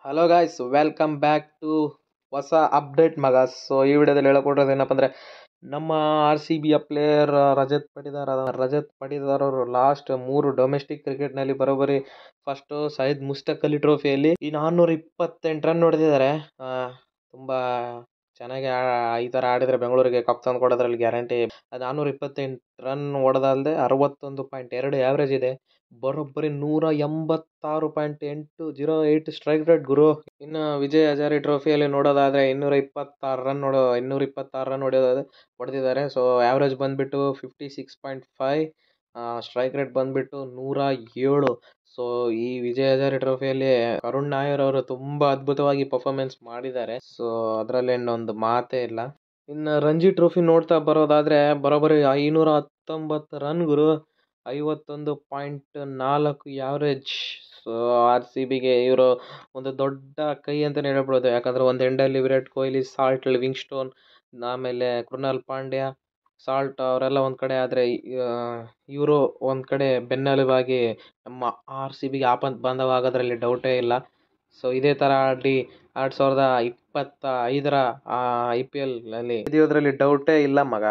Hello guys, welcome back to ಹೊಸ update ಮಗ. So ಈ ವಿಡಿಯೋದಲ್ಲಿ ಹೇಳಕೊಡೋದು ಏನಪ್ಪ ಅಂದರೆ ನಮ್ಮ RCBಯ ಪ್ಲೇಯರ್ ರಜತ್ ಪಡಿದಾರ್ ಅವರು ಲಾಸ್ಟ್ 3 ಡೊಮೆಸ್ಟಿಕ್ ಕ್ರಿಕೆಟ್ನಲ್ಲಿ ಬರೋಬ್ಬರಿ ಫಸ್ಟು ಸೈಯದ್ ಮುಸ್ತಕ್ ಅಲಿ ಟ್ರೋಫಿಯಲ್ಲಿ ಈ 428 ರನ್ ಹೊಡೆದಿದ್ದಾರೆ. ತುಂಬ ಚೆನ್ನಾಗಿ ಈ ಥರ ಆಡಿದರೆ ಬೆಂಗಳೂರಿಗೆ ಕಪ್ ತಂದು ಕೊಡೋದ್ರಲ್ಲಿ ಗ್ಯಾರಂಟಿ. 428 ರನ್ ಹೊಡೆದಲ್ಲದೆ 61.2 ಆ್ಯಾವ್ರೇಜ್ ಇದೆ. ಬರೋಬ್ಬರಿ 186.808 ಸ್ಟ್ರೈಕ್ ರೇಟ್ ಗುರು. ಇನ್ನು ವಿಜಯ್ ಹಜಾರೆ ಟ್ರೋಫಿಯಲ್ಲಿ ನೋಡೋದಾದರೆ 226 ರನ್ ಹೊಡೆದಿದ್ದಾರೆ. ಸೊ ಆ್ಯಾವ್ರೇಜ್ ಬಂದುಬಿಟ್ಟು 56.5, ಸ್ಟ್ರೈಕ್ ರೇಟ್ ಬಂದುಬಿಟ್ಟು 107. ಸೊ ಈ ವಿಜಯ್ ಹಜಾರೆ ಟ್ರೋಫಿಯಲ್ಲಿ ಕರುಣ್ ನಾಯರ್ ಅವರು ತುಂಬ ಅದ್ಭುತವಾಗಿ ಪರ್ಫಾರ್ಮೆನ್ಸ್ ಮಾಡಿದ್ದಾರೆ. ಸೊ ಅದರಲ್ಲಿ ಒಂದು ಮಾತೇ ಇಲ್ಲ. ಇನ್ನು ರಂಜಿ ಟ್ರೋಫಿ ನೋಡ್ತಾ ಬರೋದಾದರೆ ಬರೋಬ್ಬರಿ 519 ರನ್ ಗುರು, 51.4 ಯಾವ್ರೇಜ್. ಸೊ RCBಗೆ ಇವರು ಒಂದು ದೊಡ್ಡ ಕೈ ಅಂತಲೇ ಹೇಳ್ಬೋದು. ಯಾಕಂದರೆ ಒಂದು ಎಂಡಲ್ಲಿ Virat Kohli, Salt, Livingstone, ಆಮೇಲೆ ಕೃಣಾಲ್ ಪಾಂಡ್ಯ, ಸಾಲ್ಟ್ ಅವರೆಲ್ಲ ಒಂದು ಕಡೆ ಆದರೆ ಇವರು ಒಂದು ಕಡೆ ಬೆನ್ನೆಲುಬಾಗಿ ನಮ್ಮ RCBಗೆ ಆಪತ್ತು ಬಾಂಧವ ಆಗೋದ್ರಲ್ಲಿ ಡೌಟೇ ಇಲ್ಲ. ಸೊ ಇದೇ ಥರ ಆಡಿ 2025ರ IPL ನಲ್ಲಿ ಗೆದಿಯೋದ್ರಲ್ಲಿ ಡೌಟೇ ಇಲ್ಲ ಮಗ.